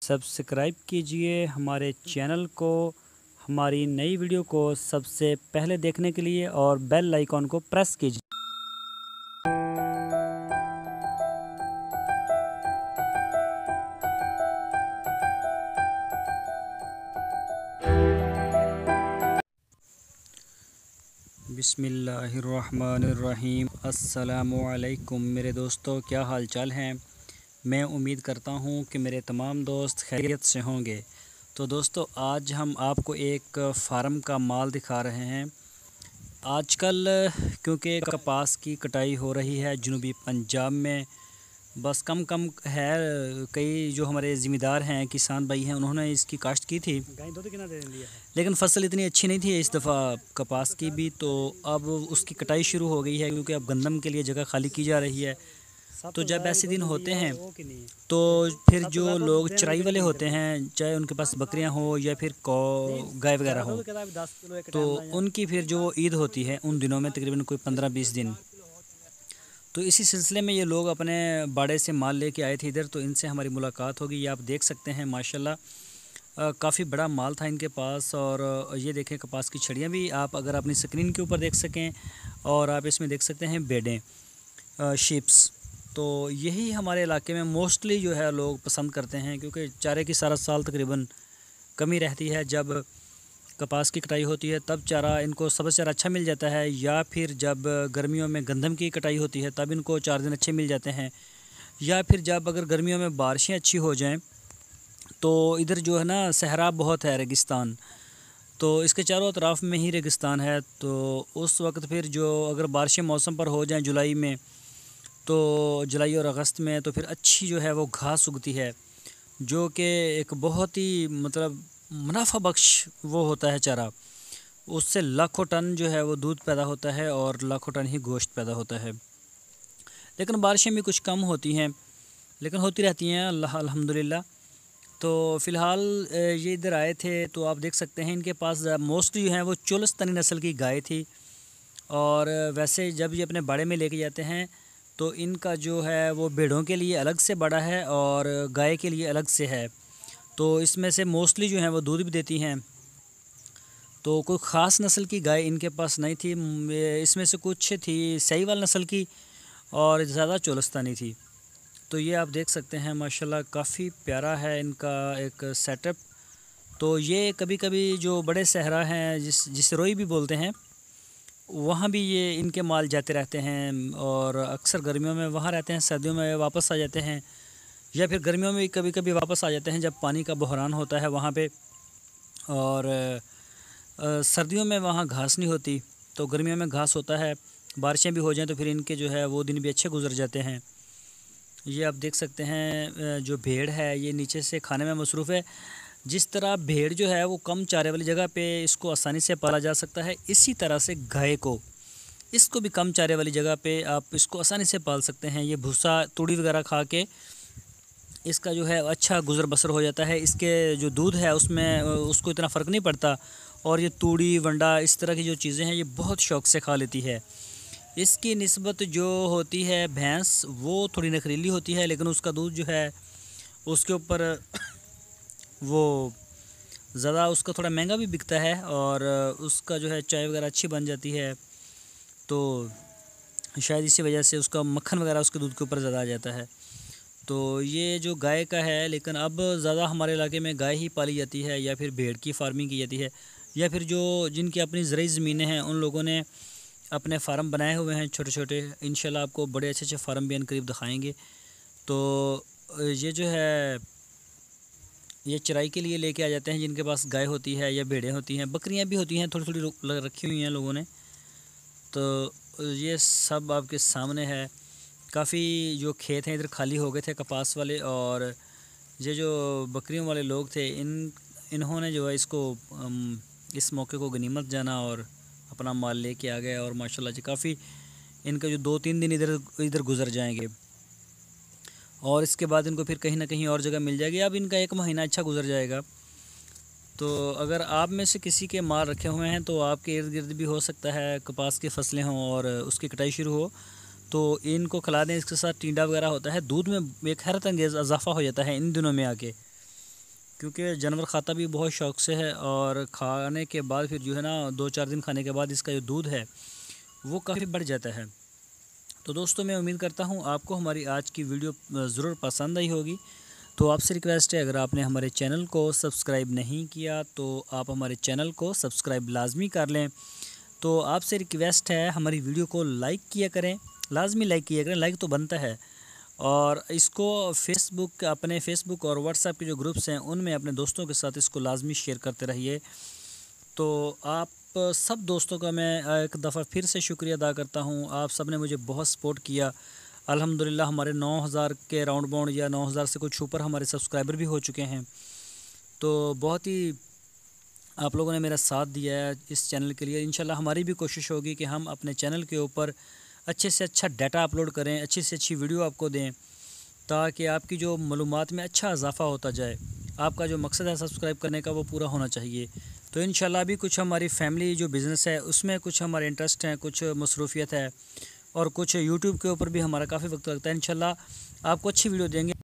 Subscribe कीजिए हमारे channel को, हमारी नई वीडियो को सबसे पहले देखने के लिए और बेल आइकॉन को प्रेस कीजिए। बिस्मिल्लाहिर्रहमानिर्रहीम। अस्सलामुअलैकुम मेरे दोस्तों, क्या हाल चाल हैं। मैं उम्मीद करता हूं कि मेरे तमाम दोस्त खैरियत से होंगे। तो दोस्तों, आज हम आपको एक फार्म का माल दिखा रहे हैं। आजकल क्योंकि कपास की कटाई हो रही है जनूबी पंजाब में, बस कम कम है। कई जो हमारे ज़िम्मेदार हैं, किसान भाई हैं, उन्होंने इसकी काश्त की थी, लेकिन फसल इतनी अच्छी नहीं थी इस दफ़ा कपास की भी। तो अब उसकी कटाई शुरू हो गई है, क्योंकि अब गंदम के लिए जगह खाली की जा रही है। तो जब ऐसे दिन होते हैं तो फिर जो लोग चराई वाले होते हैं, चाहे उनके पास बकरियां हो या फिर गाय वगैरह हो, तो उनकी फिर जो ईद होती है उन दिनों में तकरीबन कोई 15-20 दिन। तो इसी सिलसिले में ये लोग अपने बाड़े से माल लेके आए थे इधर, तो इनसे हमारी मुलाकात होगी। ये आप देख सकते हैं माशाल्लाह काफ़ी बड़ा माल था इनके पास। और ये देखें कपास की छड़ियाँ भी आप अगर अपनी स्क्रीन के ऊपर देख सकें, और आप इसमें देख सकते हैं बेडें, शीप्स। तो यही हमारे इलाके में मोस्टली जो है लोग पसंद करते हैं, क्योंकि चारे की सारा साल तकरीबन कमी रहती है। जब कपास की कटाई होती है तब चारा इनको सबसे ज़्यादा अच्छा मिल जाता है, या फिर जब गर्मियों में गंदम की कटाई होती है तब इनको 4 दिन अच्छे मिल जाते हैं, या फिर जब अगर गर्मियों में बारिशें अच्छी हो जाएं तो इधर जो है ना सहरा बहुत है, रेगिस्तान, तो इसके चारों तरफ में ही रेगिस्तान है। तो उस वक्त फिर जो अगर बारिशें मौसम पर हो जाएं जुलाई में, तो जुलाई और अगस्त में, तो फिर अच्छी जो है वो घास उगती है, जो कि एक बहुत ही मतलब मुनाफा बख्श वो होता है चारा। उससे लाखों टन जो है वो दूध पैदा होता है और लाखों टन ही गोश्त पैदा होता है। लेकिन बारिशें भी कुछ कम होती हैं, लेकिन होती रहती हैं अल्हम्दुलिल्लाह। तो फ़िलहाल ये इधर आए थे, तो आप देख सकते हैं इनके पास मोस्टली जो हैं वो चोलस्तानी नस्ल की गाय थी। और वैसे जब ये अपने बाड़े में लेके जाते हैं तो इनका जो है वो भेड़ों के लिए अलग से बड़ा है और गाय के लिए अलग से है। तो इसमें से मोस्टली जो हैं वो दूध भी देती हैं। तो कोई ख़ास नस्ल की गाय इनके पास नहीं थी, इसमें से कुछ थी सहीवाल नस्ल की और ज़्यादा चोलस्तानी थी। तो ये आप देख सकते हैं माशाल्लाह काफ़ी प्यारा है इनका एक सेटअप। तो ये कभी कभी जो बड़े सहरा हैं, जिसे रोई भी बोलते हैं, वहाँ भी ये इनके माल जाते रहते हैं। और अक्सर गर्मियों में वहाँ रहते हैं, सर्दियों में वापस आ जाते हैं, या फिर गर्मियों में कभी कभी वापस आ जाते हैं जब पानी का बहरान होता है वहाँ पे। और सर्दियों में वहाँ घास नहीं होती, तो गर्मियों में घास होता है। बारिशें भी हो जाएं तो फिर इनके जो है वो दिन भी अच्छे गुजर जाते हैं। ये आप देख सकते हैं जो भेड़ है ये नीचे से खाने में मसरूफ़ है। जिस तरह भेड़ जो है वो कम चारे वाली जगह पे इसको आसानी से पाला जा सकता है, इसी तरह से गाय को, इसको भी कम चारे वाली जगह पे आप इसको आसानी से पाल सकते हैं। ये भूसा तूड़ी वगैरह खा के इसका जो है अच्छा गुज़र बसर हो जाता है। इसके जो दूध है उसमें उसको इतना फ़र्क नहीं पड़ता। और ये तूड़ी वंडा इस तरह की जो चीज़ें हैं ये बहुत शौक़ से खा लेती है। इसकी निस्बत जो होती है भैंस, वो थोड़ी नखरीली होती है, लेकिन उसका दूध जो है उसके ऊपर वो ज़्यादा उसका थोड़ा महंगा भी बिकता है, और उसका जो है चाय वगैरह अच्छी बन जाती है। तो शायद इसी वजह से उसका मक्खन वगैरह उसके दूध के ऊपर ज़्यादा आ जाता है। तो ये जो गाय का है, लेकिन अब ज़्यादा हमारे इलाके में गाय ही पाली जाती है, या फिर भेड़ की फार्मिंग की जाती है, या फिर जो जिनकी अपनी ज़रूरी ज़मीनें हैं उन लोगों ने अपने फार्म बनाए हुए हैं छोटे छोटे। इंशाल्लाह आपको बड़े अच्छे अच्छे फार्म भी करीब दिखाएंगे। तो ये जो है ये चराई के लिए लेके आ जाते हैं जिनके पास गाय होती है या भेड़ें होती हैं, बकरियां भी होती हैं, थोड़ी थोड़ी रखी हुई हैं लोगों ने। तो ये सब आपके सामने है। काफ़ी जो खेत हैं इधर खाली हो गए थे कपास वाले, और ये जो बकरियों वाले लोग थे इन्होंने जो है इसको इस मौके को गनीमत जाना और अपना माल लेके आ गए। और माशाल्लाह जी काफ़ी इनका जो 2-3 दिन इधर इधर गुजर जाएंगे, और इसके बाद इनको फिर कहीं ना कहीं और जगह मिल जाएगी। अब इनका 1 महीना अच्छा गुजर जाएगा। तो अगर आप में से किसी के माल रखे हुए हैं, तो आपके इर्द गिर्द भी हो सकता है कपास की फसलें हों और उसकी कटाई शुरू हो, तो इनको खिला दें। इसके साथ टींडा वगैरह होता है, दूध में एक हैरत अंगेज़ इजाफ़ा हो जाता है इन दिनों में आके। क्योंकि जानवर खाता भी बहुत शौक़ से है, और खाने के बाद फिर जो है ना 2-4 दिन खाने के बाद इसका जो दूध है वो काफ़ी बढ़ जाता है। तो दोस्तों मैं उम्मीद करता हूँ आपको हमारी आज की वीडियो ज़रूर पसंद आई होगी। तो आपसे रिक्वेस्ट है, अगर आपने हमारे चैनल को सब्सक्राइब नहीं किया तो आप हमारे चैनल को सब्सक्राइब लाजमी कर लें। तो आपसे रिक्वेस्ट है, हमारी वीडियो को लाइक किया करें, लाजमी लाइक किया करें, लाइक तो बनता है। और इसको अपने फेसबुक और व्हाट्सएप के जो ग्रुप्स हैं उनमें अपने दोस्तों के साथ इसको लाजमी शेयर करते रहिए। तो आप सब दोस्तों का मैं एक दफ़ा फिर से शुक्रिया अदा करता हूँ। आप सब ने मुझे बहुत सपोर्ट किया। अल्हम्दुलिल्लाह हमारे 9000 के राउंड बाउंड या 9000 से कुछ ऊपर हमारे सब्सक्राइबर भी हो चुके हैं। तो बहुत ही आप लोगों ने मेरा साथ दिया है इस चैनल के लिए। इंशाल्लाह हमारी भी कोशिश होगी कि हम अपने चैनल के ऊपर अच्छे से अच्छा डाटा अपलोड करें, अच्छी से अच्छी वीडियो आपको दें, ताकि आपकी जो मालूमात में अच्छा इजाफ़ा होता जाए। आपका जो मकसद है सब्सक्राइब करने का वो पूरा होना चाहिए। तो इंशाल्लाह अभी कुछ हमारी फैमिली जो बिज़नेस है उसमें कुछ हमारे इंटरेस्ट हैं, कुछ मसरूफ़ियत है, और कुछ यूट्यूब के ऊपर भी हमारा काफ़ी वक्त लगता है। इंशाल्लाह आपको अच्छी वीडियो देंगे।